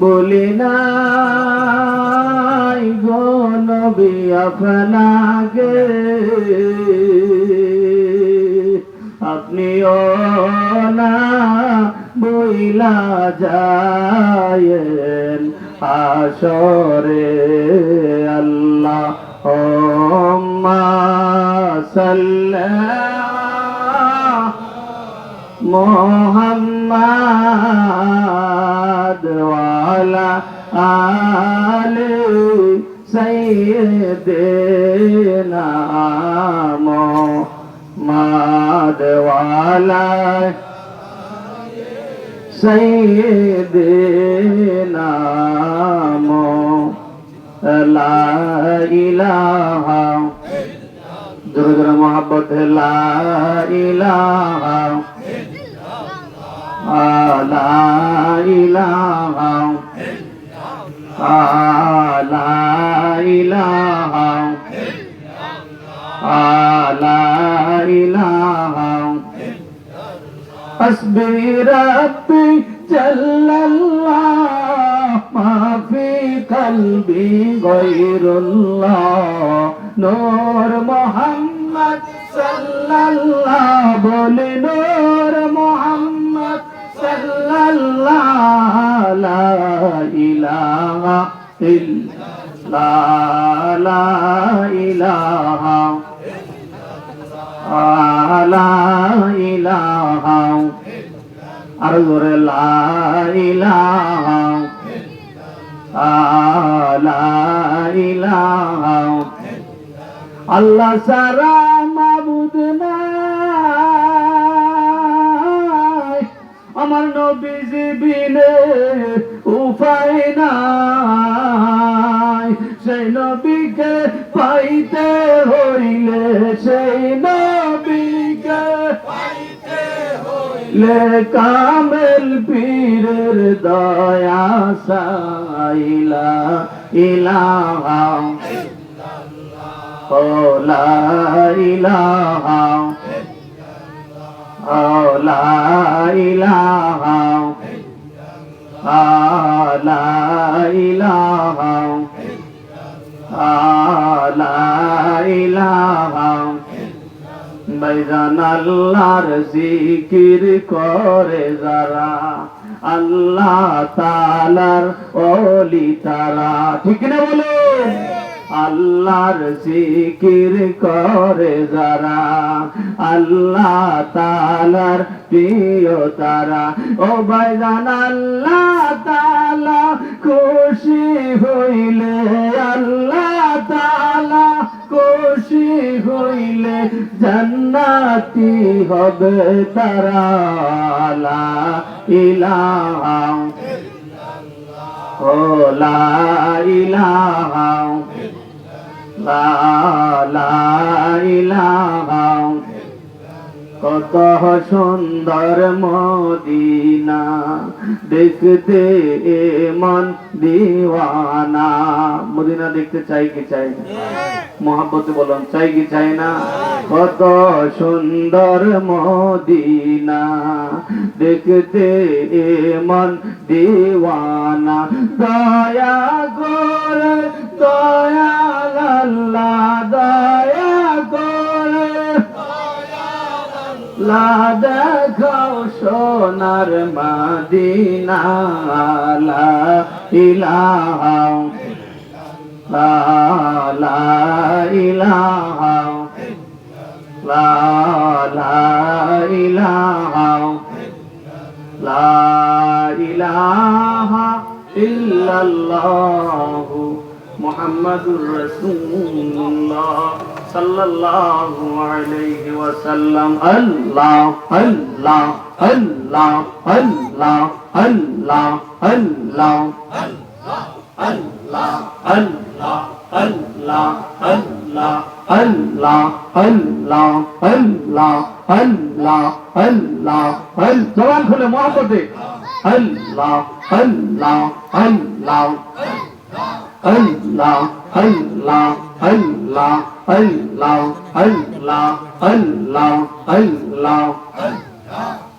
বলি নাই গো নবী আপনাকে, আপনিও না বইলা যায়েন হাসরে। আল্লাহুম্মা সাল্লি মুহাম্মাদ ওয়া আলা আলি সাইয়্যিদিনা মুহাম্মাদ ওয়া আলা সাইয়্যিদিনা লা ইলাহা, জোরে জোরে মোহাব্বত হে লা ইলাহা, লা ইলাহা, লা ইলাহা, লা ইলাহা। হাসবি রাব্বি জাল্লাল্লাহ মা ফি কলবি গায়রুল্লাহ। নূর মুহাম্মদ সাল্লাল্লাহ, বলি নূর মুহাম্মদ সাল্লাল্লাহ। লা ইলাহা ইল্লাল্লাহ, লা ইলাহা, লা ইলাহা, আর জোরে লা ইলাহা, লা ইলাহা। আল্লাহ সারা মাবুদ নাই, আমার নবীজি বিনে উপায় নাই। সেই নবীকে পাইতে হইলে, সেই নবীকে পাইতে হইলে কামেল পীরের দয়া সাইলা ইলাহা, ও লা ইলাহা, ও লা ইলাহা, লা ইলাহা, লা ইলাহা। ভাইজান আল্লাহর জিকির করে যারা, আল্লাহ তাআলার ওলি তারা, ঠিক না বলো? আল্লাহর জিকির করে যারা, আল্লাহ তাআলার প্রিয় তারা। ও ভাইজান আল্লাহ তাআলা খুশি হইলে, আল্লাহ তাআলা খুশি হইলে জান্নাতি হবে তারা। লা ইলাহা, ও লা ইলাহা, লা ইলাহা। কত সুন্দর মদিনা, দেখতে মন দিওয়ানা। মদিনা দেখতে চাই কি চাই না? মোহাব্বতে বলুন চাই কি চাই না? কত সুন্দর মদিনা, দেখতে মন দিওয়ানা। দয়া করে দয়াল আল্লাহ, দয়া করে লা দেখাও সোনার মদিনা। লা ইলাহা, লা ইলাহা, লা ইলাহা, লা ইলাহা ইল্লাল্লাহু মুহাম্মাদুর রাসূলুল্লাহ সাল্লাল্লাহু আলাইহি ওয়াসাল্লাম। আল্লাহ আল্লাহ আল্লাহ আল্লাহ আল্লাহ আল্লাহ আল্লাহ আল্লাহ আল্লাহ আল্লাহ আল্লাহ আল্লাহ আল্লাহ আল্লাহ আল্লাহ। জবান খুলে মহব্বতে আল্লাহ আল্লাহ আল্লাহ আল্লাহ আল্লাহ আল্লাহ আল্লাহ আল্লাহ আল্লাহ আল্লাহ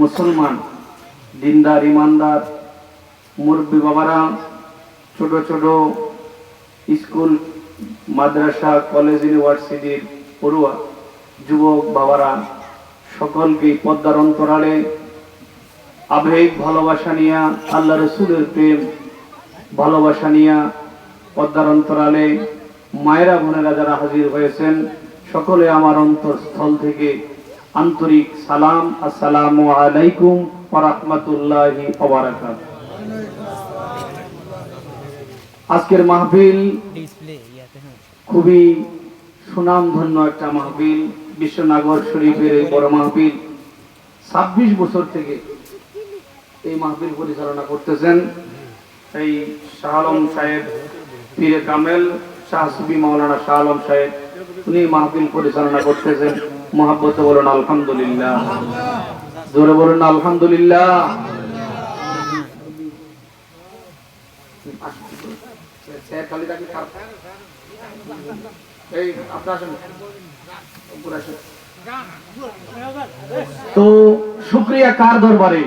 মুসলমান, দিনদার, ইমানদার, মুরব্বী বাবারা, ছোট ছোট স্কুল, মাদ্রাসা, কলেজ, ইউনিভার্সিটির পড়ুয়া যুবক বাবারা, সকলকে পদ্মার অন্তরালে আবেগ ভালোবাসা নিয়া, আল্লাহ রসুলের প্রেম ভালোবাসা নিয়া পদ্মার অন্তরালে মায়েরা বোনেরা যারা হাজির হয়েছেন, সকলে আমার অন্তরস্থল থেকে আন্তরিক সালাম, আসসালামু আলাইকুম ওয়া রাহমাতুল্লাহি ওয়া বারাকাতুহু। আজকের মাহফিল খুবই সুনামধন্য একটা মাহফিল। বিশ্বনগর শরীফের এই বড় মাহফিল 26 বছর থেকে এই মাহফিল পরিচালনা করতেছেন এই শাহ আলম সাহেব, পীরে কামেল শাহ সুফি মাওলানা শাহ আলম সাহেব। উনি মাহফিল পরিচালনা করতেছেন। মহাব্বতে বলুন আলহামদুলিল্লাহ, জোরে বলুন আলহামদুলিল্লাহ। তো শুকরিয়া কার দরবারে?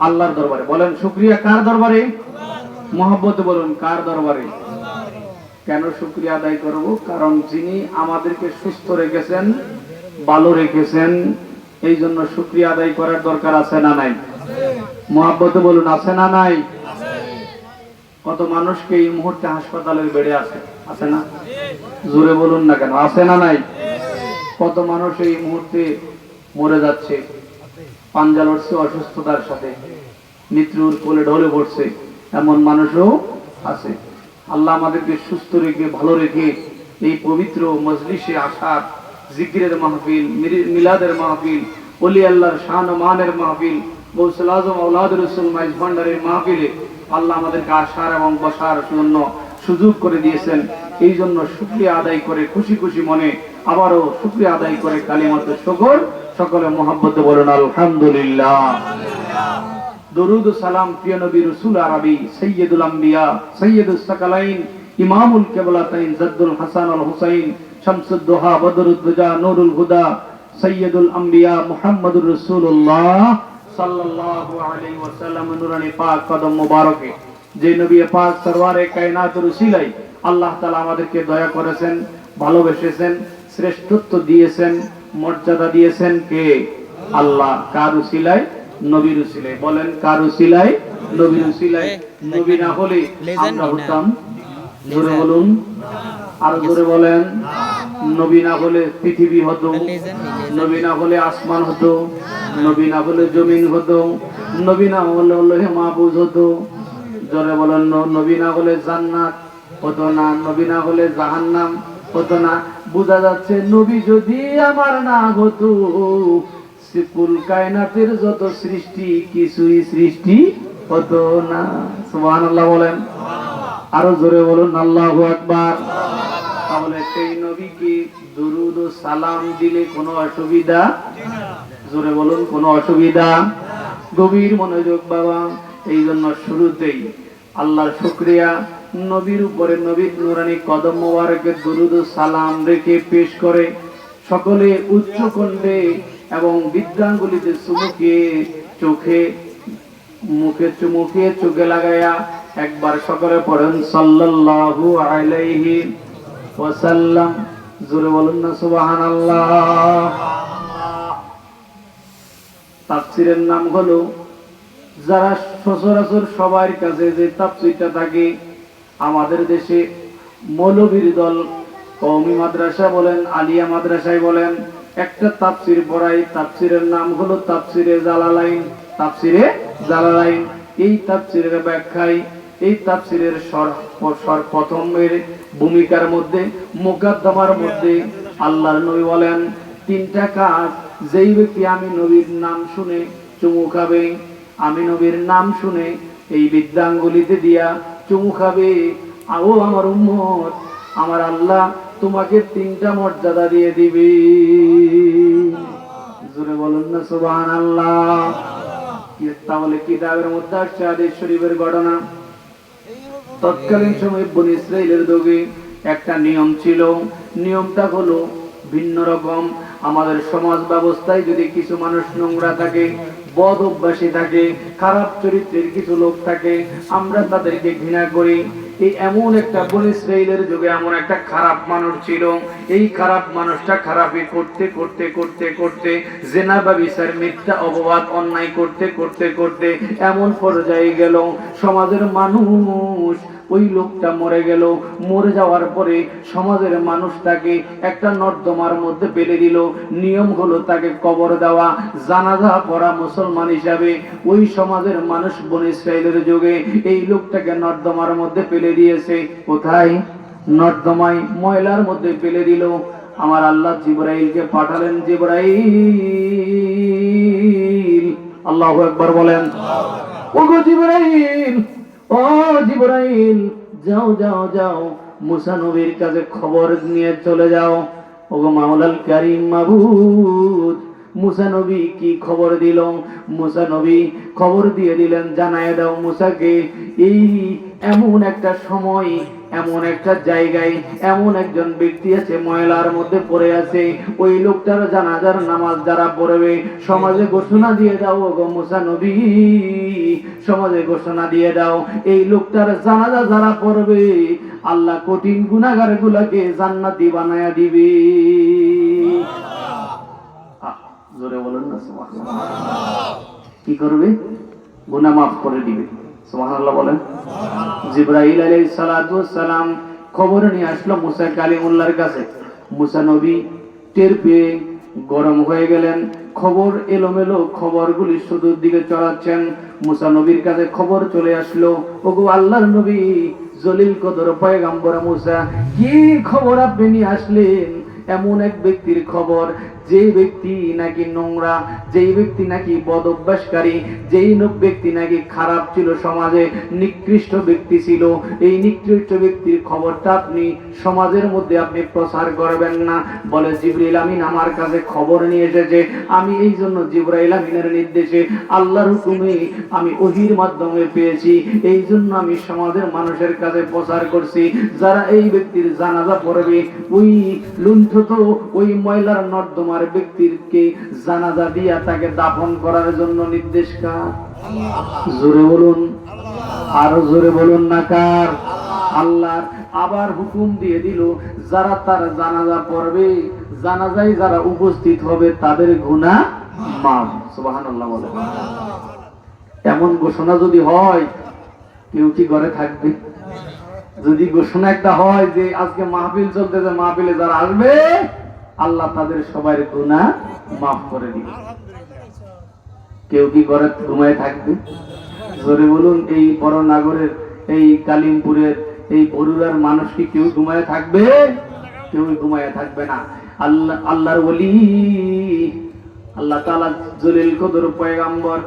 আল্লাহর দরবারে। বলেন শুকরিয়া কার দরবারে? মহব্বতে বলুন কার দরবারে? কেন শুকরিয়া আদায় করব? কারণ যিনি আমাদেরকে সুস্থ রেখেছেন, ভালো রেখেছেন, এই জন্য শুকরিয়া আদায় করার দরকার আছে না নাই? মহব্বতে বলুন আছে না নাই? কত মানুষকে এই মুহূর্তে হাসপাতালের বেডে আছে না? জোরে বলুন না কেন, আছে না নাই? কত মানুষ এই মুহূর্তে মরে যাচ্ছে, পাঞ্জা লড়ছে অসুস্থতার সাথে, মৃত্যুর কোলে ঢলে পড়ছে, এমন মানুষও আছে। আল্লাহ আমাদেরকে সুস্থ রেখে, ভালো রেখে এই পবিত্র মজলিসে আসার, জিকিরের মাহফিল, মিলাদের মাহফিল, ওলি আল্লাহর শান ও মানের মাহফিল, গৌসুল আজম আওলাদ রাসূল মাইজ ভান্ডারের মাহফিলে আল্লাহ আমাদেরকে আসার এবং বসার জন্য সুযোগ করে দিয়েছেন। এই জন্য শুকরিয়া আদায় করে খুশি খুশি মনে আবারও শুকরিয়া আদায় করে কালিমাতুশ শুকর সকলে মহব্বতে বলেন আলহামদুলিল্লাহ। দরুদ ও সালাম প্রিয় নবী রাসূল আরবি সাইয়্যিদুল আম্বিয়া সাইয়্যিদুস সাকালাইন ইমামুল কিবলাতাইন জাদ্দুল হাসান আল হুসাইন শামসুদ দুহা বদরুদ দুজা নূরুল হুদা সাইয়্যিদুল আম্বিয়া মুহাম্মদুর রাসূলুল্লাহ সাল্লাল্লাহু আলাইহি ওয়াসাল্লাম নূরানি পাক কদম মোবারকে, যে নবী পাক সরওয়ারে কায়নাতের উসিলায় আল্লাহ তাআলা আমাদেরকে দয়া করেছেন, ভালোবেসেছেন, শ্রেষ্ঠত্ব দিয়েছেন, মর্যাদা দিয়েছেন কে? আল্লাহ। কার উসিলায়? নবীর উসিলায়। বলেন কার উসিলায়? নবীর উসিলায়। নবী না হলে আমরা হতাম। জোরে বলুন, আর জোরে বলেন। নবী না হলে পৃথিবী হতো, নবী না হলে আসমান হতো, নবী না হলে জমিন হতো, নবী না হলে লোহে মাহফুজ হতো। জোরে বলেন। নবী না হলে জান্নাত হতো না, নবী না হলে জাহান্নাম হতো না। বোঝা যাচ্ছে নবী যদি আমার না হতো, কুল কায়নাতের যত সৃষ্টি কিছুই সৃষ্টি হতো না। সুবহানাল্লাহ বলেন, আরো জোরে বলুন আল্লাহু আকবার। তাহলে সেই নবীকে দুরুদ ও সালাম দিলে কোনো অসুবিধা? জোরে বলুন কোনো অসুবিধা? গভীর মনোযোগ বাবা। এই জন্য শুরুতেই আল্লাহর শুকরিয়া, নবীর উপরে নবীর নূরানি কদম মোবারকে দুরুদ ও সালাম রেখে পেশ করে সকলে উচ্চ কণ্ঠে এবং বিদ্যাঙ্গুলিতে চুমুকে, চোখে মুখে চুমুকে, চোখে লাগায়া একবার সকলে পড়েন সাল্লাল্লাহু আলাইহি ওয়াসাল্লাম। জোরে বলুন না সুবহানাল্লাহ। তাফসীরের নাম হলো, যারা সচরাচর সবার কাছে যে তাফসীরটা থাকে, আমাদের দেশে মৌলবীর দল, কওমি মাদ্রাসা বলেন, আলিয়া মাদ্রাসায় বলেন, একটা তাফসীর পড়াই। তাফসীরের নাম হলো তাফসীরে জালালাইন। তাফসীরে জালালাইন। এই তাফসীরের ব্যাখ্যায়, এই তাফসীরের প্রথমের ভূমিকার মধ্যে, মুকাদ্দমার মধ্যে আল্লাহর নবী বলেন, তিনটা কাজ যেই ব্যক্তি আমি নবীর নাম শুনে চুমু খাবে, আমি নবীর নাম শুনে এই বিদ্যাঙ্গুলিতে দিয়া চুমু খাবে, ও আমার উম্মত, আমার আল্লাহ তোমাকে তিনটা মর্যাদা দিয়ে দিবে। জোরে বলুন না সুবহানাল্লাহ। তাহলে কিতাবের মধ্যে আসছে হাদিস শরীফের ঘটনা। তৎকালীন সময়ে বনী ইসরাইলের যুগে একটা নিয়ম ছিল। নিয়মটা হলো ভিন্ন রকম। আমাদের সমাজ ব্যবস্থায় যদি কিছু মানুষ নোংরা থাকে, বদ অভ্যাসী থাকে, খারাপ চরিত্রের কিছু লোক থাকে, আমরা তাদেরকে ঘৃণা করি। এই এমন একটা বনী ইসরাইলের যুগে এমন একটা খারাপ মানুষ ছিল, এই খারাপ মানুষটা খারাপই করতে করতে করতে করতে জেনা বা বিচার, মিথ্যা অপবাদ, অন্যায় করতে করতে করতে এমন পর্যায়ে গেল, সমাজের মানুষ ওই লোকটা মরে গেল। মরে যাওয়ার পরে সমাজের মানুষ তাকে একটা নর্দমার মধ্যে ফেলে দিল। নিয়ম হলো তাকে কবর দেওয়া, জানাজা পড়া মুসলমান হিসাবে। ওই সমাজের মানুষ বনী ইসরাইলের যুগে এই লোকটাকে নর্দমার মধ্যে ফেলে দিয়েছে। কোথায়? নর্দমায়, ময়লার মধ্যে ফেলে দিল। আমার আল্লাহ জিবরাইলকে পাঠালেন। জিবরাইল, আল্লাহু আকবার বলেন। ওগো জিবরাইল, ও জিবরাইল, যাও যাও যাও, মুসা নবীর কাছে খবর নিয়ে চলে যাও। ওগো মাওলাল কারীম মাবুদ, মুসা নবী কি খবর দিল? মুসা নবী খবর দিয়ে দিলেন, জানায় দাও মুসাকে, এই এমন একটা সময়, এমন একটা জায়গায় এমন একজন ব্যক্তি আছে, ময়লার মধ্যে পড়ে আছে। ওই লোকটার জানাজার নামাজ যারা পড়বে, সমাজে ঘোষণা দিয়ে দাও। ওগো মুসা নবী, সমাজে ঘোষণা দিয়ে দাও, এই লোকটার জানাজা যারা পড়বে, আল্লাহ কঠিন গুনাহগার গুলাকে জান্নাতি বানায়া দিবে। জোরে বলেন না সুবহানাল্লাহ। কি করবে? গুনাহ মাফ করে দিবে। সুবহানাল্লাহ বলেন। জিবরাইল আলাইহিস সালাতু ওয়াস সালাম খবর নিয়ে আসলো মুসা কালিমুল্লাহর কাছে। মুসা নবী টের পেয়ে গরম হয়ে গেলেন। খবর এলোমেলো, খবরগুলি শুধুর দিকে চড়াচ্ছেন। মুসা নবীর কাছে খবর চলে আসলো, ওগো আল্লাহর নবী, জলিল কদর পয়গম্বর মুসা, কি খবর আপনি নিয়ে আসলেন? এমন এক ব্যক্তির খবর, যে ব্যক্তি নাকি নোংরা, যেই ব্যক্তি নাকি বদ অভ্যাসকারী, যেই ব্যক্তি নাকি খারাপ ছিল, সমাজে নিকৃষ্ট ব্যক্তি ছিল, এই নিকৃষ্ট ব্যক্তির খবরটা আপনি সমাজের মধ্যে আপনি প্রচার করবেন না। বলে জিবরাইল আমিন আমার কাছে খবর নিয়ে এসেছে, আমি এই জন্য জিবরাইল আমিনের নির্দেশে, আল্লাহর হুকুমে, আমি ওহীর মাধ্যমে পেয়েছি, এই জন্য আমি সমাজের মানুষের কাছে প্রচার করছি, যারা এই ব্যক্তির জানাজা পড়বে, ওই লুণ্ঠিত, ওই ময়লার নর্দমার ব্যক্তিকে জানাজা দিয়া তাকে দাফন করার জন্য নির্দেশ কার? জোরে বলুন, আরো জোরে বলুন না কার? আল্লাহর। আবার হুকুম দিয়ে দিল, যারা তার জানাজা পড়বে, জানাজায় যারা উপস্থিত হবে, তাদের গুনাহ মাফ। সুবহানাল্লাহ বলে। এমন ঘোষণা যদি হয়, কেউ কি ঘরে থাকবে? যদি ঘোষণা একটা হয় যে আজকে মাহফিল চলতেছে, মাহফিলে যারা আসবে, আল্লাহ তাদের সবার গুনাহ মাফ করে দিবে, কেউ কি ঘরে ঘুমায় থাকবে? জোরে বলুন। এই বড় নগরের, এই কালিমপুরের, এই বরুড়ার মানুষ কি কেউ ঘুমায় থাকবে? কেউ ঘুমায় থাকবে না। আল্লাহর ওলি, আল্লাহ তাআলা জলিল কদর পয়গম্বর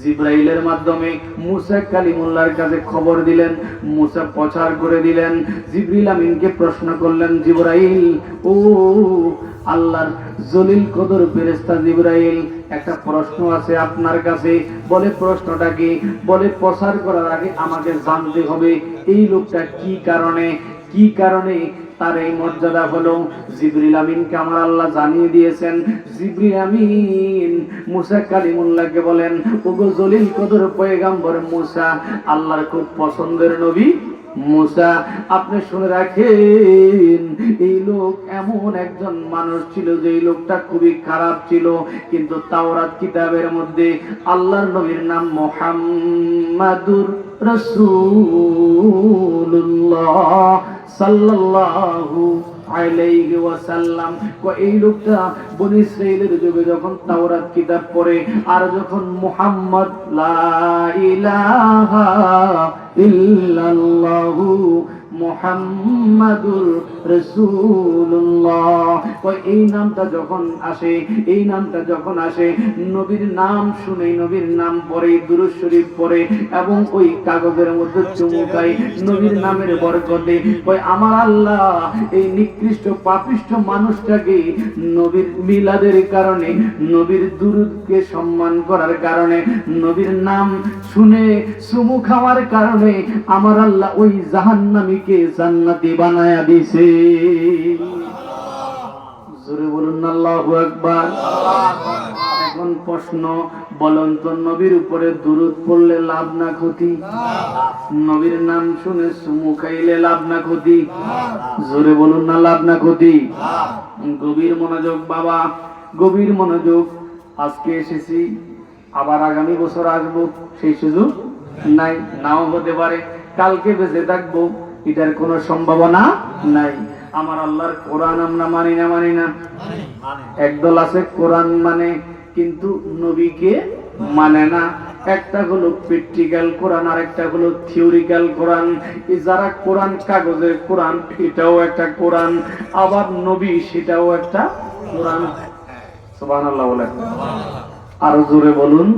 জিবরাইলের মাধ্যমে মুসা কালিমুল্লাহর কাছে খবর দিলেন। মুসা প্রচার করে দিলেন। জিবরিল আমিনকে প্রশ্ন করলেন, জিবরাইল, ও আল্লাহর জলিল কদর ফেরেশতা জিবরাইল, একটা প্রশ্ন আছে আপনার কাছে। বলে প্রশ্নটা কি? বলে প্রচার করার আগে আমাকে জানতে হবে এই লোকটা কি কারণে তার এই মর্যাদা হলো। জিবরিল আমিনকে আমার আল্লাহ জানিয়ে দিয়েছেন। জিবরিল আমিন মুসা কালিমুল্লাহকে বলেন, ওগো জলিল কদর পয়গম্বর মুসা, আল্লাহর খুব পছন্দের নবী মুসা, আপনি শুনে রাখেন, এই লোক এমন একজন মানুষ ছিল যে এই লোকটা খুবই খারাপ ছিল, কিন্তু তাওরাত কিতাবের মধ্যে আল্লাহর নবীর নাম মুহাম্মাদুর রাসূলুল্লাহ সাল্লাল্লাহু আলাইহি ওয়াসাল্লাম। এই লোকটা বনী ইসরাইলের যুগে যখন তাওরাত কিতাব পড়ে, আর যখন মুহাম্মদ লা ইলাহা ইল্লাল্লাহু মুহাম্মাদুর রাসূলুল্লাহ, এই নামটা যখন আসে, নবীর নাম শুনে, নবীর নাম পড়ে, দুরূদ শরীফ পড়ে, এবং ওই কাগজের মধ্যে চুমুকায় নবীর নামের বরকতে, আমার আল্লাহ এই নিকৃষ্ট পাপিষ্ঠ মানুষটাকে নবীর মিলাদের কারণে, নবীর দুরূদকে সম্মান করার কারণে, নবীর নাম শুনে চুমু খাওয়ার কারণে আমার আল্লাহ ওই জাহান্নামীকে জান্নাতি বানায়া দিছে। জোরে বলুন আল্লাহু আকবার। এখন প্রশ্ন, বলেন তো নবীর উপরে দুরূদ পড়লে লাভ না ক্ষতি? নবীর নাম শুনে চুমু খাইলে লাভ না ক্ষতি? জোরে বলুন না লাভ না ক্ষতি? গভীর মনোযোগ বাবা, গভীর মনোযোগ। আজকে এসেছি, আবার আগামী বছর আসবো, সেই সুযোগ নাই, নাও হতে পারে। কালকে বেঁচে থাকবো, এটার কোনো সম্ভাবনা নাই। আমার আল্লাহর কোরআন আমরা মানি না? একদল আছে কোরআন মানে কিন্তু নবীকে মানে না। একটা হলো প্র্যাকটিক্যাল কোরআন, আর একটা হলো থিওরিক্যাল কোরআন। যারা কোরআন কাগজের কোরআন, এটাও একটা কোরআন, আবার নবী সেটাও একটা কোরআন। সুবহানাল্লাহ বলেন, আরো জোরে বলুন।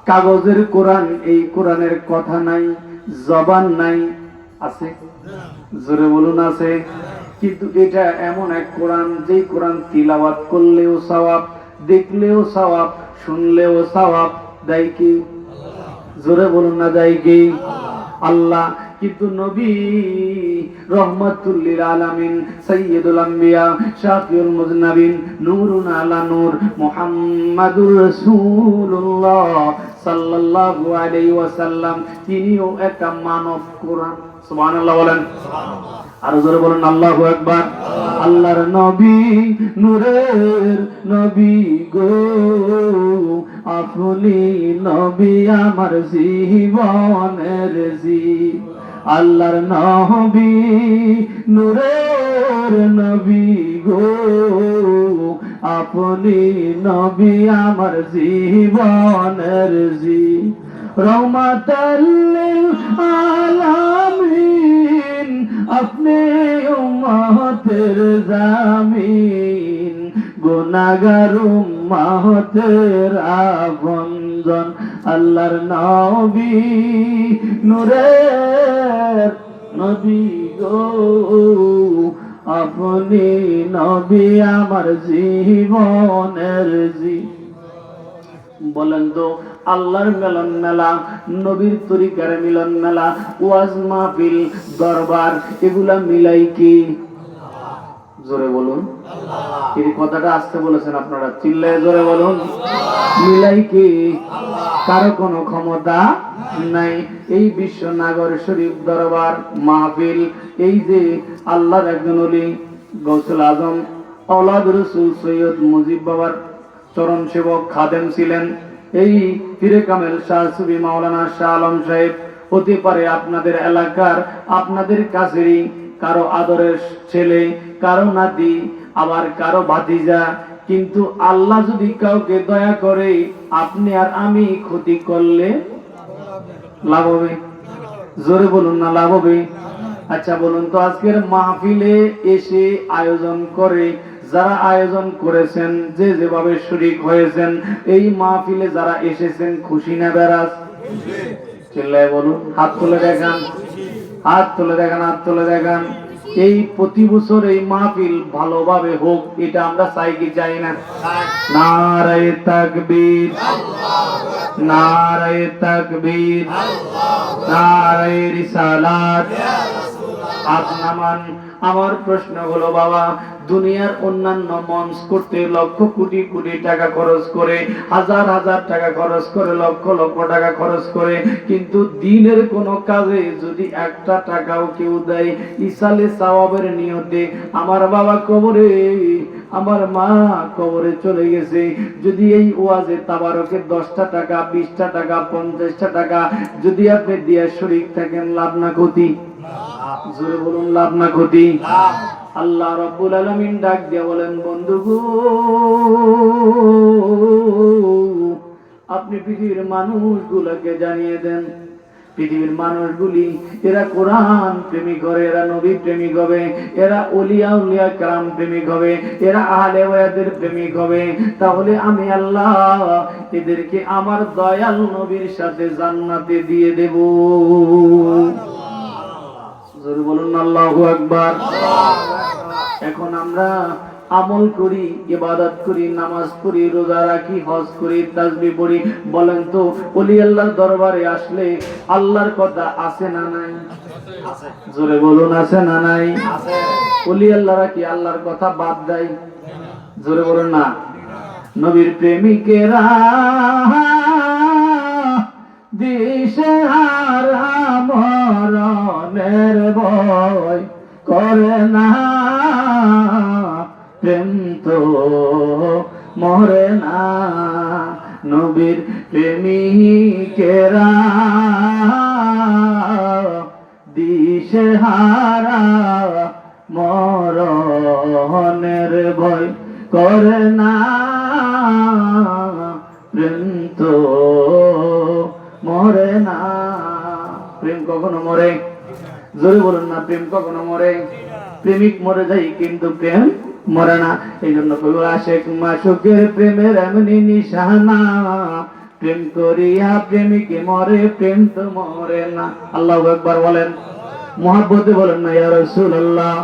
কাগজের কোরআন, এই কোরআনের কথা নাই, জবান নাই, আছে? জোরে বলুন আছে। কিন্তু এটা এমন এক কোরআন, যেই কোরআন তিলাওয়াত করলেও সওয়াব, দেখলেও সওয়াব, শুনলেও সওয়াব। দেয় কি? জোরে বলুন না, দেয় কি? আল্লাহ। কিন্তু নবী রহমাতুল লিল আলামিন, সাইয়্যিদুল আম্বিয়া, শাফিউল মুযনিবিন, নূরুন আলা নূর, মুহাম্মাদুর রাসূলুল্লাহ সাল্লাল্লাহু আলাইহি ওয়াসাল্লাম, তিনিও একটা মানব কোরআন। সুবহানাল্লাহ বলেন, আর জোরে বলেন আল্লাহু আকবার। আল্লাহর নবী, নূরের নবী গো, আপনি নবী আমার জীবনের জীব। আল্লাহর নবী, নূরের নবী গো, আপনি নবী আমার জীবনের জীব। রহমাতাল লিল আলামিন, আপনি উম্মতের জামিন, গুনাহগার উম্মতের আপনজন। আল্লাহর নবী, নূরের নবী গো, আপনি নবী আমার জীবনের জীব। বলেন তো, আল্লাহর মিলন মেলা, নবীর তরিকার মিলন মেলা, ওয়াজ মাহফিল, দরবার, এগুলা মিলাই কি? জোরে বলুন। এই কথাটা আসতে বলেছেন আপনারা, চিল্লায় জোরে বলুন। মিলাই কি? কারো কোনো ক্ষমতা নাই। এই বিশ্বনগর শরীফ দরবার মাহফিল, এই যে আল্লাহর একজন ওলি গৌসুল আজম আওলাদ রাসূল সৈয়দ মুজিব বাবার চরণ সেবক খাদেম ছিলেন এই পীরে কামেল শাহ সুফি মাওলানা শাহ আলম সাহেব। হতে পারে আপনাদের এলাকার, আপনাদের কাছেরই কারো আদরের ছেলে, কারো নাতি, আবার কারো ভাতিজা। কিন্তু আল্লাহ যদি কাউকে দয়া করে, আপনি আর আমি ক্ষতি করলে লাভ হবে? জোরে বলুন না, লাভ হবে? আচ্ছা বলুন তো, আজকের মাহফিলে এসে আয়োজন করে যারা আয়োজন করেছেন, যে যেভাবে শরীক হয়েছেন, এই মাহফিলে যারা এসেছেন, খুশি না বেরাজ? চিল্লায় বলুন, হাত তুলে দেখান, হাত তুলে দেখান, হাত তুলে দেখান। এই প্রতি বছর এই মাহফিল ভালোভাবে হোক, এটা আমরা চাই কি চাই না? নারায়ে তাকবীর, নারায়ে তাকবীর, নারায়ে রিসালাত। আপনামান আমার প্রশ্ন হলো বাবা, দুনিয়ার অন্যান্য মঞ্চ করতে লক্ষ কোটি কোটি টাকা খরচ করে, হাজার হাজার টাকা খরচ করে, লক্ষ লক্ষ টাকা খরচ করে, কিন্তু দিনের কোন কাজে যদি একটা টাকাও কেউ দেয় ইসালে সওয়াবের নিয়তে, আমার বাবা কবরে, আমার মা কবরে চলে গেছে, যদি এই ওয়াজে তাবারকে 10টা টাকা, 20টা টাকা, 50টা টাকা যদি আপনি দিয়া শরীক থাকেন, লাভ না ক্ষতি? জোরে বলুন, লাভ না ক্ষতি? আল্লাহ রাব্বুল আলামিন ডাক দিয়ে বলেন, বন্ধু গো, আপনি পৃথিবীর মানুষগুলোকে জানিয়ে দেন, পৃথিবীর মানুষগুলি এরা কোরআন প্রেমিক হবে, এরা নবী প্রেমিক হবে, এরা ওলিয়া উলিয়া کرام প্রেমিক হবে, এরা আহলে ওয়াদের প্রেমিক হবে। তাহলে আমি আল্লাহ এদেরকে আমার দয়াল নবীর সাথে জান্নাতে দিয়ে দেব। জোরে বলুন আল্লাহু আকবার। এখন আমরা আমল করি, ইবাদত করি, নামাজ পড়ি, রোজা রাখি, হজ করি, তাসবিহ পড়ি, বলেন তো ওলি আল্লাহর দরবারে আসলে আল্লাহর কথা আছে না নাই? আছে। জোরে বলুন আছে না নাই? আছে। ওলি আল্লাহরা কি আল্লাহর কথা বাদ দেয়? জোরে বলুন না। নবীর প্রেমিকেরা দিশেহারা মরণের ভয় করে না, প্রেম তো মরে না। নবীর প্রেমিকেরা দিশেহারা মরণের ভয় করে না, প্রেম তো মরে না। প্রেম কখনো মরে? জোরে বলুন না, প্রেম কখনো মরে? প্রেমিক মরে যায় কিন্তু প্রেম মরে না। এই জন্য কবি আশেক মাসুকের প্রেমের এমনি নিশানা, প্রেম করিয়া প্রেমিকে মরে, প্রেম তো মরে না। আল্লাহু আকবার বলেন, মুহাব্বতে বলেন না ইয়া রাসূলুল্লাহ।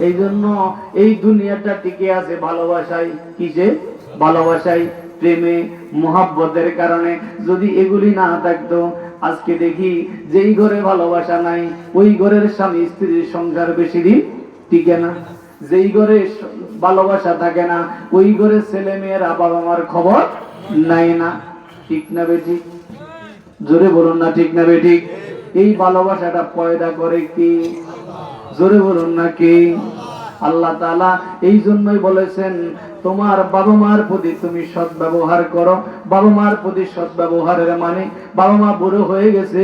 এই জন্য এই দুনিয়াটা টিকে আছে ভালোবাসায়। কিসে? ভালোবাসায়, প্রেমে, মুহাব্বতের কারণে। যদি এগুলি না থাকতো, আজকে দেখি যেই ঘরে ভালোবাসা নাই ওই ঘরের স্বামী স্ত্রীর সংসার বেশি দিন টিকে না। যেই ঘরে ভালোবাসা থাকে না ওই ঘরে ছেলে মেয়ের বাবা মার খবর নাই না। ঠিক না বেঠিক? জোরে বলুন না ঠিক না বেঠিক? এই ভালোবাসাটা পয়দা করে কি? জোরে বলুন না কি? আল্লাহ তাআলা এই জন্যই বলেছেন তোমার বাবা মার প্রতি তুমি সৎ ব্যবহার করো। বাবা মার প্রতি সৎ ব্যবহারের মানে বাবা মা বুড়ো হয়ে গেছে,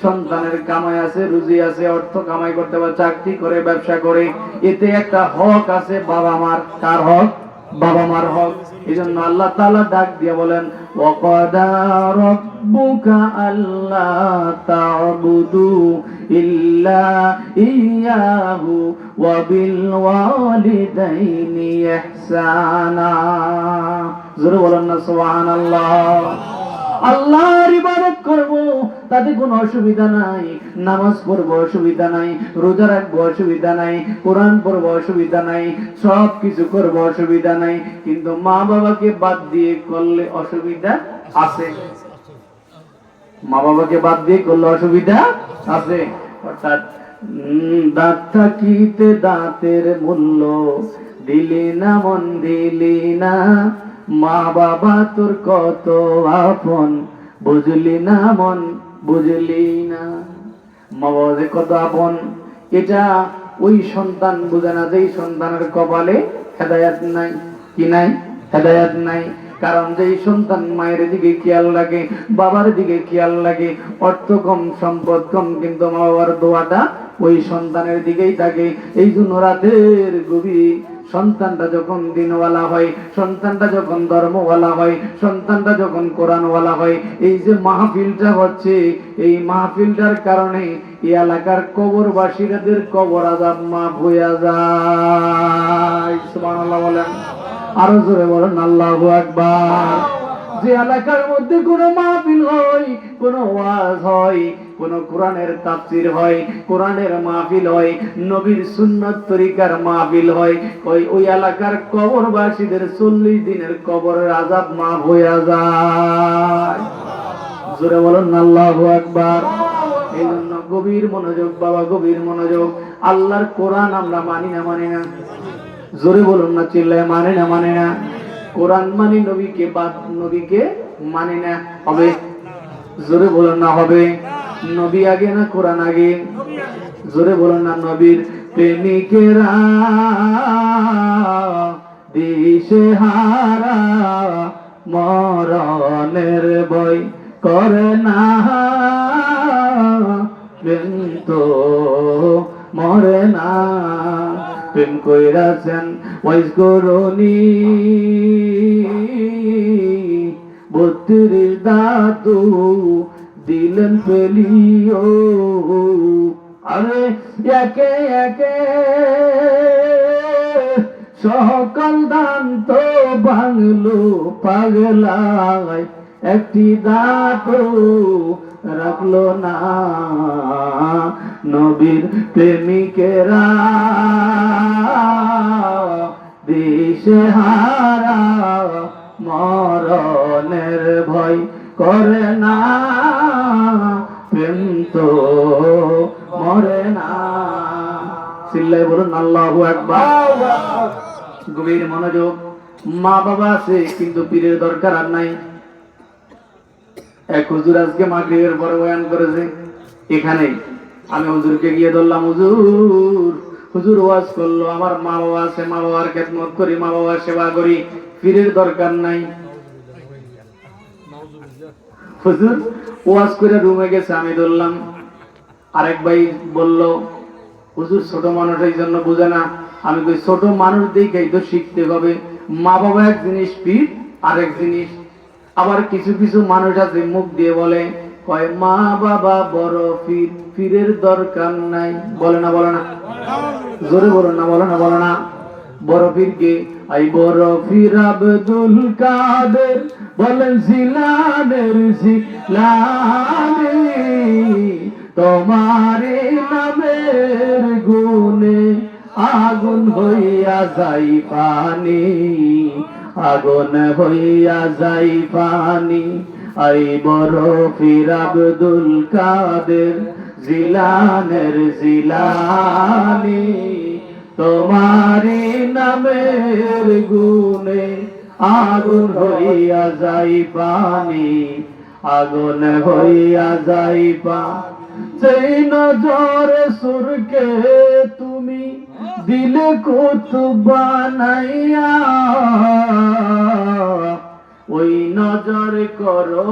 সন্তানের কামাই আছে, রুজি আছে, অর্থ কামাই করতে পারে, চাকরি করে, ব্যবসা করে, এতে একটা হক আছে বাবা মার। কার হক? বাবা মার হক। এই জন্য আল্লাহ তাআলা ডাক দিয়ে বলেন ওয়াকাদা রাব্বুকা আল্লা তা'বুদু ইল্লা ইয়াহু ওয়া বিল ওয়ালিদাইনি ইহসানা। জোরে বলেন না সুবহানাল্লাহ। আল্লাহর ইবাদত করব তাতে কোনো অসুবিধা নাই, নামাজ পড়বো অসুবিধা নাই, রোজা রাখবো অসুবিধা নাই, কোরআন পড়বো অসুবিধা নাই, সব কিছু করবো অসুবিধা নাই, কিন্তু মা বাবাকে বাদ দিয়ে করলে অসুবিধা আছে। মা বাবাকে বাদ দিয়ে করলে অসুবিধা আছে। অর্থাৎ দাঁত থাকিতে দাঁতের মূল্য দিলি না মন দিলি না, মা বাবা তোর কত আপন বুঝলি না মন বুঝলি না। মা বাবা কত আপন এটা ওই সন্তান বুঝে না যেই সন্তানের কপালে হেদায়েত নাই। কি নাই? হেদায়েত নাই। কারণ যেই সন্তান মায়ের দিকে খেয়াল রাখে, বাবার দিকে খেয়াল রাখে, অর্থ কম সম্পদ কম কিন্তু মা বাবার দোয়াটা ওই সন্তানের দিকেই থাকে। এই জন্য রাতের গভীর সন্তানটা যখন দিনওয়ালা হয়, সন্তানটা যখন ধর্মওয়ালা হয়, সন্তানটা যখন কোরআনওয়ালা হয়, এই যে মাহফিলটা হচ্ছে এই মাহফিলটার কারণে এই এলাকার কবরবাসীদের কবর আযাব মাফ হয়ে যায়। সুবহানাল্লাহ বলেন, আরো জোরে বলেন আল্লাহু আকবার। যে এলাকার মধ্যে কোনো মাহফিল হয়, কোনো ওয়াজ হয়, কোন কোরআনের তাফসীর হয়, কোরআনের মাহফিল হয়, নবীর সুন্নাত তরিকার মাহফিল হয়, ওই এলাকার কবরবাসীদের 40 দিনের কবরের আযাব মাফ হয়ে যায়। জোরে বলেন আল্লাহু আকবার। এই জন্য গভীর মনোযোগ বাবা, গভীর মনোযোগ। আল্লাহর কোরআন আমরা মানি না? মানি না? জোরে বলুন না, চিল্লায় মানে না? মানে না? কোরআন মানি, নবীকে বাদ নবীকে মানি না। হবে? জোরে বলুন না হবে? নবী আগে না কোরআন আগে? জোরে বলুন না। নবীর প্রেমিকেরা দিশেহারা মরণের ভয় করে না, প্রেম তো মরে না। প্রেম কইরাছেন ওয়াইজ করুনি 32 দাতু দিলেন পেলিও। আরে একে একে সকল দান তো ভাঙলো পাগলায়, একটি দাঁতও রাখলো না। নবীর প্রেমিকেরা দিশেহারা মরণের ভয় করে না, প্রেম তো মরে না। চিল্লায় বলুন আল্লাহু আকবার। গভীর মনোযোগ। মা বাবা আছে কিন্তু পীরের দরকার আর নাই। এক হুজুর আজকে মাগরিবের পরে বয়ান করেছে এখানে, আমি হুজুরকে গিয়ে ধরলাম, হুজুর হুজুর ওয়াজ করলো, আমার মা বাবা আছে, মা বাবার খেদমত করি, মা বাবার সেবা করি, পীরের দরকার নাই। হুজুর ওয়াজ করে রুমে গেছে, আমি ধরলাম। আরেক ভাই বলল, হুজুর ছোট মানুষ এই জন্য বুঝে না। আমি কই ছোট মানুষ দেখেই তো শিখতে হবে। মা বাবা এক জিনিস, পীর আরেক জিনিস। আবার কিছু কিছু মানুষ আছে মুখ দিয়ে বলে, কয় মা বাবা বড় পীর, পীরের দরকার নাই। বলে না বলে না? জোরে বলো না, বলে না বলে না? বড় পীরকে আই বড় পীর আব্দুল কাদের বলেন জিলানের জিলানি, তোমারে নামের গুণে আগুন হইয়া যাই পানি, আগুন হইয়া যাই পানি। আই বড় পীর আব্দুল কাদের জিলানের জিলানি, তোমারি নামের গুণে আগুন হইয়া যাই পানি, আগুন হইয়া যাই পানি। সেই নজরে সুরকে তুমি দিলে কুতুব বানাইয়া, ওই নজর করো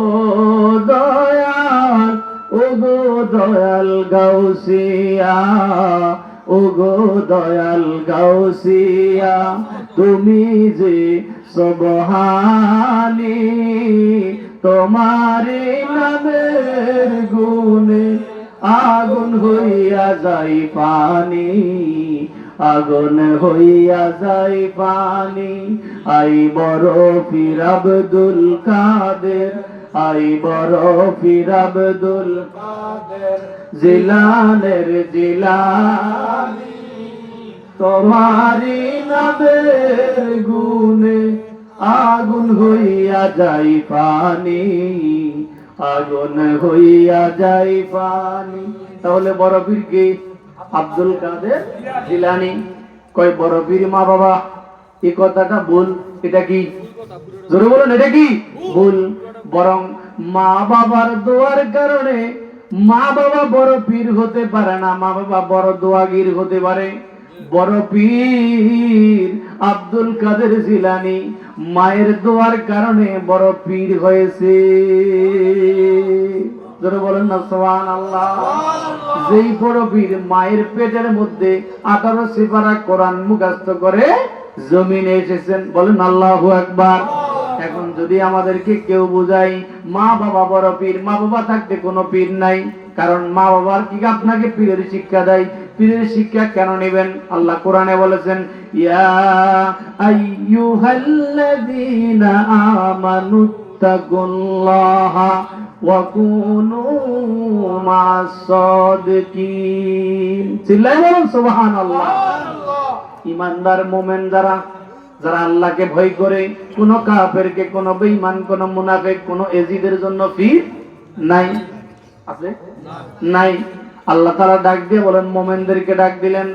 দয়াল, ও গো দয়াল গাউসিয়া, ও গো দয়াল গাউসিয়া, তুমি যে সুবহানি, তোমারি নামের গুণে আগুন হইয়া যাই পানি, আগুন হইয়া যাই পানি। আই বড় পীর আব্দুল কাদের, আই বড় পীর আব্দুল কাদের জিলানের জিলানি, তোমারি নামের গুণে আগুন হইয়া যাই পানি, আগুন হইয়া যাই পানি। তাহলে বড় পীর কে? আব্দুল কাদের জিলানী। কয় বড় পীর মা বাবা, এই কথাটা ভুল। এটা কি? জোরে বলুন, এটা কি ভুল? বরং মা বাবার দোয়ার কারণে মা বাবা বড় পীর হতে পারে না, মা বাবা বড় দোয়াগীর হতে পারে। বড় পীর আব্দুল কাদের জিলানী মায়ের দোয়ার কারণে বড় পীর হয়েছে। জোরে বলেন না সুবহানাল্লাহ। যেই বড় পীর মায়ের পেটের মধ্যে 18 সিপারা কোরআন মুখস্থ করে জমিনে এসেছেন, বলেন আল্লাহু আকবার। এখন যদি আমাদেরকে কেউ বুঝাই মা বাবা বড় পীর, মা বাবা থাকতে কোনো পীর নাই, কারণ মা বাবার কি আপনাকে পীরের শিক্ষা দেয়? পীরের শিক্ষা কেন নেবেন? আল্লাহ কোরআনে বলেছেন, ইয়া আইয়ুহাল্লাযীনা আমানুত্তাকুল্লাহা ওয়া কুনু মা'আস সাদিকিন। চিল্লায় বলুন সুবহানাল্লাহ। ঈমানদার মুমিন যারা, যারা আল্লাহকে ভয় করে, কোন কাফেরকে, কোন বেঈমান, কোন মুনাফিক, কোন এজিদের জন্য পীর নাই। আছে? নাই। আল্লাহ তাআলা ডাক দিয়ে বলেন, মুমিনদেরকে ডাক দিলেন,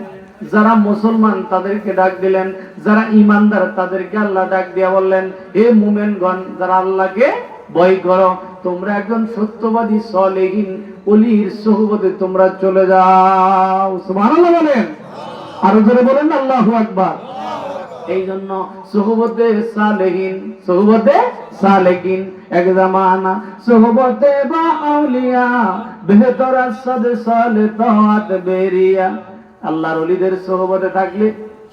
যারা মুসলমান তাদেরকে ডাক দিলেন, যারা ঈমানদার তাদেরকে আল্লাহ ডাক দিয়ে বললেন, হে মুমিনগণ, যারা আল্লাহকে ভয় করো, তোমরা একজন সত্যবাদী সালেহীন ওলির সুহবতে তোমরা চলে যাও। সুবহানাল্লাহ বলেন, আর জোরে বলেন আল্লাহু আকবার। এই জন্য সুহবতে সালেহীন, সুহবতে সালেকিন এক জামানা, সুহবতে বা আউলিয়া বেহতর আসাদ সালে তাআত বেরিয়া। আল্লাহর ওলিদের সুহবতে থাকলে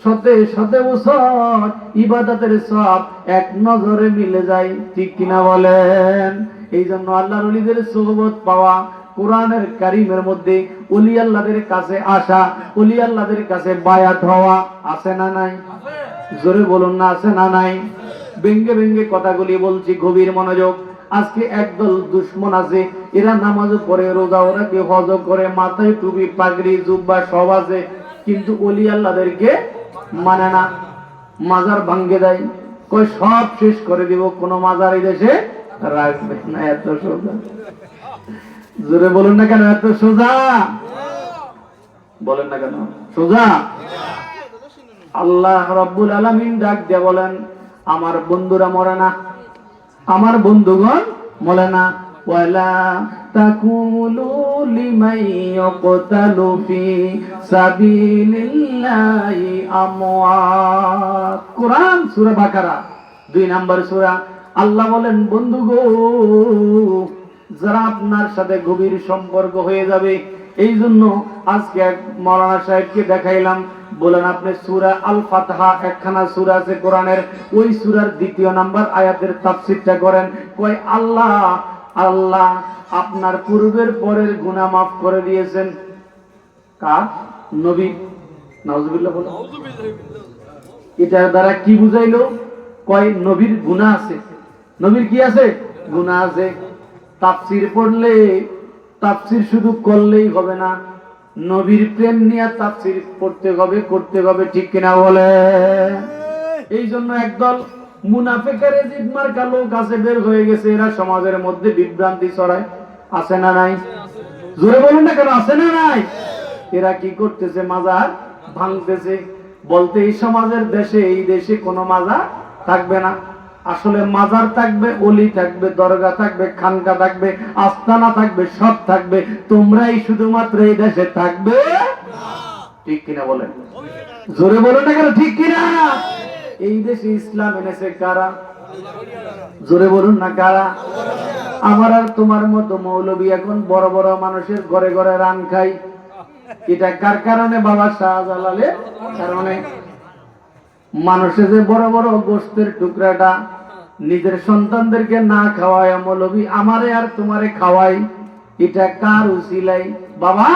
শতে শতে বছর ইবাদতের সব এক নজরে মিলে যায়, ঠিক কিনা বলেন? এই জন্য আল্লাহর ওলিদের সুহবত পাওয়া, কোরআনের কারীমের মধ্যে ওলি আল্লাহদের কাছে আসা, ওলি আল্লাহদের কাছে বায়াত হওয়া, আছে না নাই? জোরে বলুন না, আছে না নাই? ব্যঙ্গে ব্যঙ্গে কথাগুলি বলছি, গভীর মনোযোগ। আজকে একদল দুশ্মন আছে, এরা নামাজ পড়ে, রোজা রাখে, হজ করে, মাথায় টুপি, পাগড়ি, জুব্বা সব আছে, কিন্তু ওলি আল্লাহদেরকে মানে না। মাজার ভাঙ্গে দেয়, কই সব শেষ করে দিব, কোন মাজার এই দেশে রাখবে না। এত সোজা, জোরে বলুন না কেন এত সোজা? বলেন না কেন সোজা? আল্লাহ রাব্বুল আলামিন ডাক দিয়ে বলেন, আমার বন্ধুরা মরে না, আমার বন্ধুগণ মরে না। ওয়ালা তাকুলু লিমান ইয়াকতালু ফি সাবিলিল্লাহি আমওয়াত। কোরআন সূরা বাকারা 2 নম্বর সূরা। আল্লাহ বলেন, বন্ধু গো, যারা আপনার সাথে গভীর সম্পর্ক হয়ে যাবে, এই জন্য আজকে এক মাওলানা সাহেবকে দেখাইলাম, বলেন আপনি সূরা আল ফাতহা একখানা সূরা আছে কোরআনের, ওই সূরার 2 নম্বর আয়াতের তাফসীরটা করেন। কয় আল্লাহ আল্লাহ আপনার পূর্বের পরের গুনাহ মাফ করে দিয়েছেন। কার? নবী। নাউজুবিল্লাহ বলেন। এটার দ্বারা কি বুঝাইলো? কয় নবীর গুনাহ আছে। নবীর কি আছে? গুনাহ আছে। তাফসীর পড়লে, তাফসীর শুধু করলেই হবে না, নবীর প্রেম নিয়ে তাফসীর পড়তে হবে, করতে হবে, ঠিক কিনা বলে? এই জন্য একদল মুনাফিকের জিদ মার্কা লোক আছে, বের হয়ে গেছে, এরা সমাজের মধ্যে বিভ্রান্তি ছড়ায়। আছে না নাই? জোরে বলুন না কেন, আছে না নাই? এরা কি করতেছে? মাজার ভাঙতেছে, বলতে এই সমাজের দেশে, এই দেশে কোনো মাজার থাকবে না। আসলে মাজার থাকবে, অলি থাকবে, দরগা থাকবে, খানকা থাকবে, আস্তানা থাকবে, সব থাকবে, তোমরাই শুধুমাত্র এই দেশে থাকবে, ঠিক কিনা বলেন? জোরে বলুন না কেন, ঠিক কিনা? এই দেশে ইসলাম এনেছে কারা? জোরে বলুন না কারা? আমার আর তোমার মতো মৌলবী এখন বড় বড় মানুষের ঘরে ঘরে রান খাই। এটা কার কারণে? বাবা শাহজালালের কারণে। মানুষে যে বড় বড় গোশতের টুকরাটা নিজের সন্তানদেরকে না খাওয়ায়, মৌলবী আমারে আর তোমারে খাওয়াই, এটা কার উসিলাই? বাবা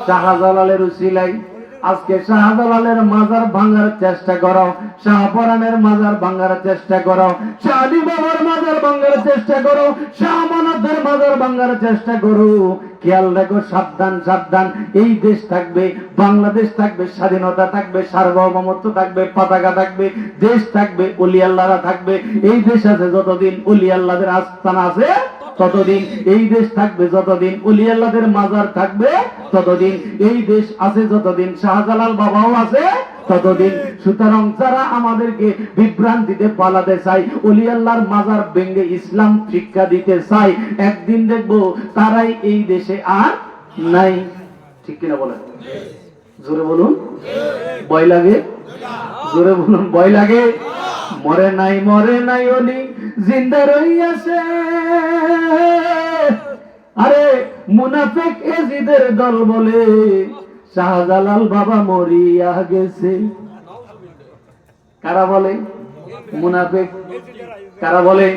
শাহজালালের উসিলাই। আজকে শাহজালালের মাজার ভাঙার চেষ্টা করো, শাহপরানের মাজার ভাঙার চেষ্টা করো, শাহ আলী বাবার মাজার ভাঙার চেষ্টা করো, শাহ আমানতের মাজার ভাঙার চেষ্টা করো। খেয়াল রাখো, সাবধান সাবধান। এই দেশ থাকবে, বাংলাদেশ থাকবে, স্বাধীনতা থাকবে, সার্বভৌমত্ব থাকবে, পতাকা থাকবে, দেশ থাকবে, ওলি আল্লাহরা থাকবে। এই দেশ আছে যতদিন, ওলি আল্লাহদের আস্তানা আছে ততদিন। এই দেশ থাকবে যতদিন, ওলি আল্লাহদের মাজার থাকবে ততদিন। এই দেশ আছে যতদিন, শাহজালাল বাবাও আছে ততদিন। সুতরাং যারা আমাদেরকে বিভ্রান্তিতে পালাতে চাই, ওলি আল্লাহর মাজার ভেঙে ইসলাম শিক্ষা দিতে চাই, একদিন দেখবো তারাই এই দেশে আর নাই, ঠিক কিনা বলেন? জোরে বলুন, ভয় লাগে? জোরে বলুন, ভয় লাগে? মরে নাই, মরে নাই, ওলি জিন্দা রইয়াছে। আরে মুনাফিক এজিদের দল বলে শাহজালাল বাবা মরিয়া গেছে। কারা বলে? মুনাফিক। কারা বলে?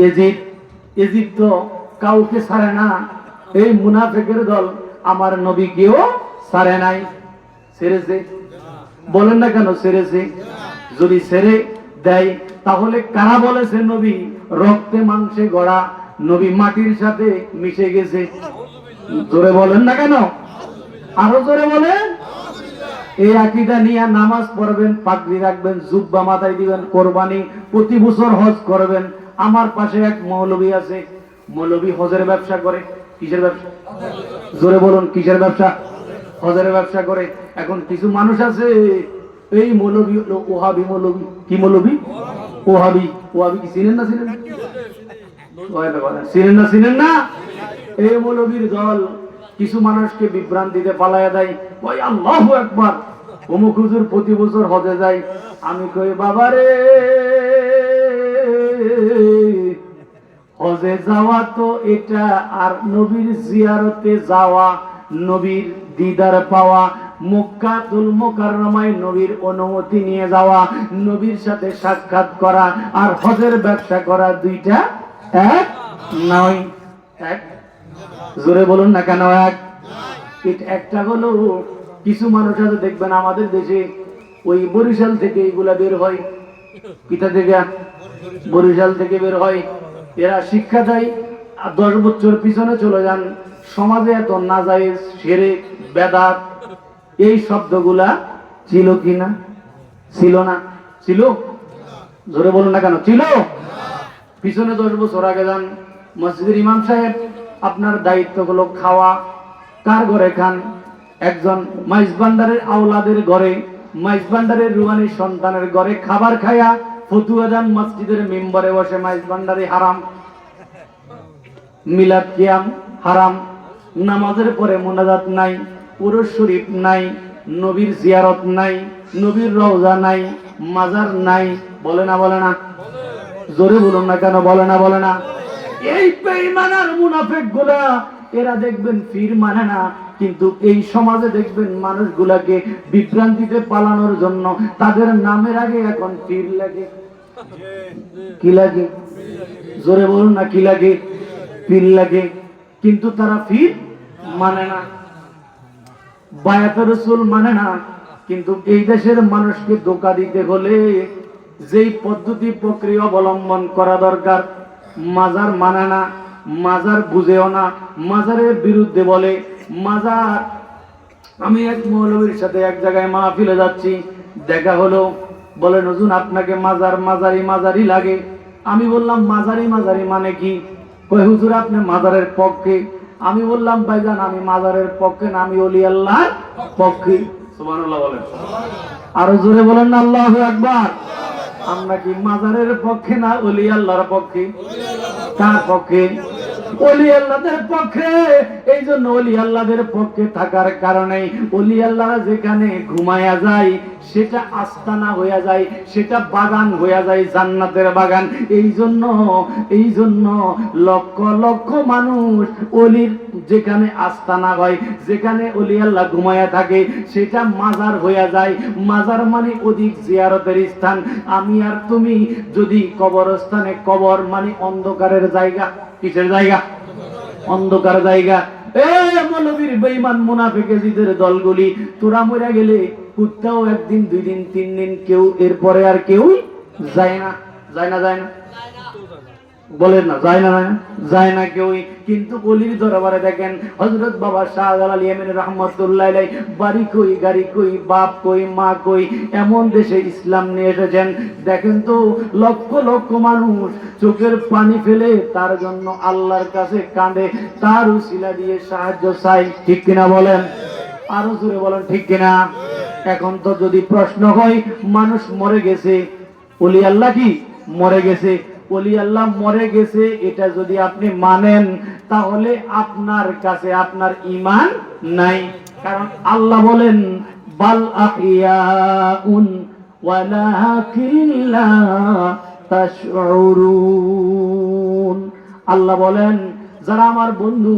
এজিদ। এজিদ তো কাউকে ছাড়ে না। এই মুনাফিকের দল আমার নবীকেও ছাড়ে নাই, ছেড়েছে। বলেন না কেন ছেড়েছে? যদি ছেড়ে দেয় তাহলে কারা বলেছে নবী রক্তে মাংসে গড়া, নবী মাটির সাথে মিশে গেছে? জোরে বলেন না কেন, আরো জোরে বলেন। এই আকীদা নিয়ে নামাজ পড়বেন, পাগড়ি রাখবেন, জুব্বা মাথায় দিবেন, কোরবানি, প্রতি বছর হজ করবেন। আমার পাশে এক মৌলবী আছে, মৌলবী হজের ব্যবসা করে। কিসের ব্যবসা? জোরে বলুন, কিসের ব্যবসা? হজের ব্যবসা করে। এখন কিছু মানুষ আছে, এই মৌলবী হলো ওহাবি মৌলবী। কি মৌলবী? ওহাবি। ওহাবি কি চিনেন না? চিনেন? চিনেন না? চিনেন না? এই মৌলবীর দল কিছু মানুষকে বিভ্রান্তিতে পালায়া দেয়। ওই আল্লাহু আকবার, অমুক হুজুর প্রতি বছর হজে যায়। আমি কই বাবারে, হজে যাওয়া তো এটা, আর নবীর জিয়ারতে যাওয়া, নবীর দিদার পাওয়া, মক্কাতুল মুকাররমায় নবীর অনুমতি নিয়ে যাওয়া, নবীর সাথে সাক্ষাৎ করা আর হজের ব্যবসা করা দুইটা এক নয়। এক? জোরে বলুন না কেন এক? একটা হলো কিছু মানুষ আছে দেখবেন আমাদের দেশে, ওই বরিশাল থেকে এইগুলা বের হয়। পিতা থেকে? বরিশাল থেকে বের হয়। এরা শিক্ষা দেয়, 10 বছর পিছনে চলে যান, সমাজে এত নাজায়েজ, শিরক, বেদাত, এই শব্দগুলা ছিল কিনা? ছিল না? ছিল? জোরে বলুন না কেন, ছিল? পিছনে 10 বছর আগে যান, মসজিদের ইমাম সাহেব আপনার দায়িত্ব হলো খাওয়া। কার ঘরে খান? একজন মাইজ ভান্ডারের আওলাদের ঘরে, মাইজ ভান্ডারের রুহানি সন্তানের ঘরে খাবার খায়া ফতুয়া দেন মসজিদের মেম্বারে বসে। মাইজ ভান্ডারি হারাম, মিলাদ কিয়াম হারাম, নামাজের পরে মুনাজাত নাই, পুরুষ শরীফ নাই, নবীর জিয়ারত নাই, নবীর রওজা নাই, মাজার নাই। বলে না বলে না? জোরে বলুন না কেন, বলে না বলে না? এই বেঈমান আর মুনাফিক গুলা এরা দেখবেন পীর মানে না, কিন্তু এই সমাজে দেখবেন মানুষগুলাকে বিভ্রান্তিতে পালানোর জন্য তাদের নামের আগে এখন পীর লাগে। কি লাগে? জোরে বলুন না, কি লাগে? পীর লাগে, কিন্তু তারা পীর মানে না, বায়াতে রাসূল মানে না। কিন্তু এই দেশের মানুষকে ধোঁকা দিতে হলে যেই পদ্ধতি প্রক্রিয়া অবলম্বন করা দরকার, মাজার মানে না, মাজার বুঝেও না, মাজারের বিরুদ্ধে বলে। মাজার, আমি এক মৌলবীর সাথে এক জায়গায় মাহফিলে যাচ্ছি, দেখা হলো, বলেন হুজুর আপনাকে মাজার মাজারি মাজারি লাগে। আমি বললাম মাজারি মাজারি মানে কি? কই হুজুর আপনি মাজারের পক্ষে। আমি বললাম ভাইজান আমি মাজারের পক্ষে না, আমি ওলি আল্লাহর পক্ষে। সুবহানাল্লাহ বলেন, আরো জোরে বলেন না আল্লাহু আকবার। আমরা কি মাজারের পক্ষে না ওলি আল্লাহর পক্ষে? কার পক্ষে? ওলি আল্লাহদের পক্ষে। এই জন্য ওলি আল্লাহদের পক্ষে থাকার কারণে ওলি আল্লাহরা যেখানে ঘুমায়া যায় সেটা আস্তানা হয়ে যায়, সেটা বাগান হয়ে যায়, জান্নাতের বাগান। এই জন্য লক্ষ লক্ষ মানুষ ওলির যেখানে আস্তানা হয়, যেখানে ওলি আল্লাহ ঘুমায়া থাকে সেটা মাজার হয়ে যায়। মাজার মানে অধিক জিয়ারতের স্থান। আমি আর তুমি যদি কবরস্থানে, কবর মানে অন্ধকারের জায়গা। কিসের জায়গা? অন্ধকার জায়গা। মৌলবীর বেঈমান মুনাফিকের দলগুলি, তোরা মরে গেলে কুত্তাও একদিন, 2 দিন, 3 দিন, কেউ এরপরে আর কেউ যায় না। যায় না? যায় না? বলেন না, যায় না? যায় না কেউই। কিন্তু অলির দরবারে দেখেন হযরত বাবা শাহজালাল ইয়ামিনী রাহমাতুল্লাহ আলাইহি, বাড়ি কই, গাড়ি কই, বাপ কই, মা কই, এমন দেশে ইসলাম নিয়ে এসেছেন। দেখেন তো লক্ষ লক্ষ মানুষ চোখের পানি ফেলে তার জন্য আল্লাহর কাছে কাঁদে, তার উসিলা দিয়ে সাহায্য চাই। ঠিক কিনা বলেন? আরো জোরে বলেন ঠিক কিনা? এখন তো যদি প্রশ্ন হয় মানুষ মরে গেছে, ওলি আল্লাহ কি মরে গেছে? ওলি আল্লাহ মরে গেছে এটা যদি আপনি মানেন, তাহলে আপনার কাছে আপনার ঈমান নাই। কারণ আল্লাহ বলেন বাল আহইয়াউন ওয়ালাকিন লা তাশউরুন। আল্লাহ বলেন যারা আমার বন্ধু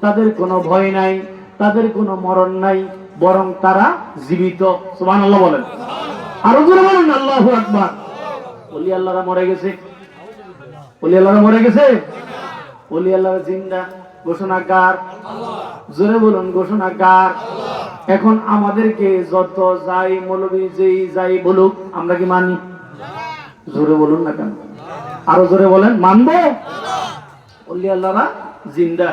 তাদের কোনো ভয় নাই, তাদের কোনো মরণ নাই, বরং তারা জীবিত। সুবহানাল্লাহ বলেন, আরো জোরে বলেন আল্লাহু আকবার। ওলি আল্লাহরা মরে গেছে, ওলি আল্লাহরা মরে গেছে, ওলি আল্লাহরা জিন্দা। ঘোষণাকার জোরে বলুন, ঘোষণাকার। এখন আমাদেরকে যত যাই মৌলবী যেই যাই বলুক, আমরা কি মানি? জোরে বলুন না কেন, আরো জোরে বলেন, মানবো? ওলি আল্লাহরা জিন্দা।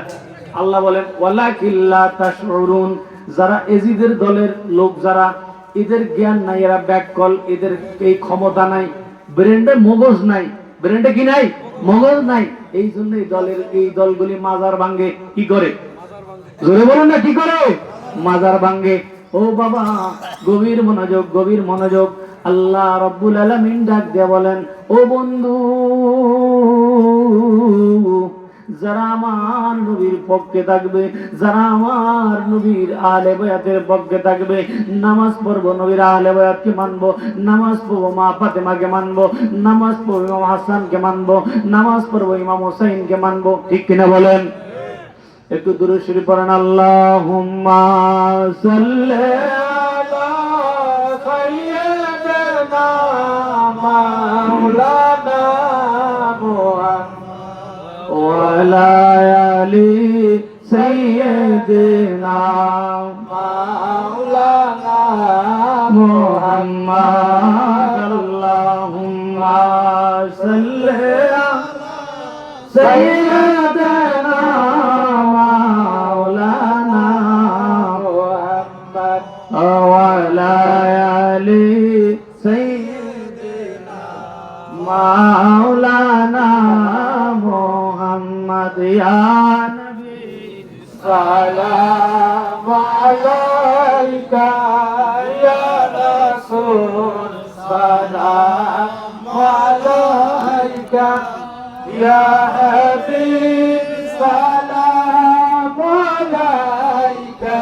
আল্লাহ বলেন ওয়ালাকিন লা তাশউরুন। যারা এজিদের দলের লোক, যারা এদের জ্ঞান নাই, এরা ব্যাককল, এদের এই ক্ষমতা নাই, ব্রেন্ডে মগজ নাই। ব্রেন্ডে কি নাই? মগজ নাই। এই জন্য এই দলগুলি মাজার ভাঙ্গে। কি করে? জোরে বলুন না, কি করে? মাজার ভাঙ্গে। ও বাবা, গভীর মনোযোগ, গভীর মনোযোগ। আল্লাহ রাব্বুল আলামিন ডাক দিয়ে বলেন, ও বন্ধু, যারা আমার নবীর পক্ষে থাকবে, যারা আমার নবীর আহলে বায়াতের পক্ষে থাকবে, নামাজ পড়বো, নবীর আহলে বায়াতকে মানবো, নামাজ পড়বো মা ফাতেমাকে মানবো, নামাজ পড়বো ইমাম হাসানকে মানবো, নামাজ পড়বো ইমাম হোসেইনকে মানবো। ঠিক কিনা বলেন? একটু দুরূদ শরীফ পড়েন। আল্লাহুম্মা সাল্লি আলা সাইয়্যিদিনা মাওলানা ওয়ালা আলি সাইয়্যিদিনা মাওলানা মুহাম্মদ। আল্লাহুম্মা সাল্লি আলা সাইয়্যিদিনা মাওলানা মুহাম্মদ ওয়ালা আলি সাইয়্যিদিনা সালাম আলাইকা ইয়া রাসূল সালাম আলাইকা ইয়া হাবিব সালাম আলাইকা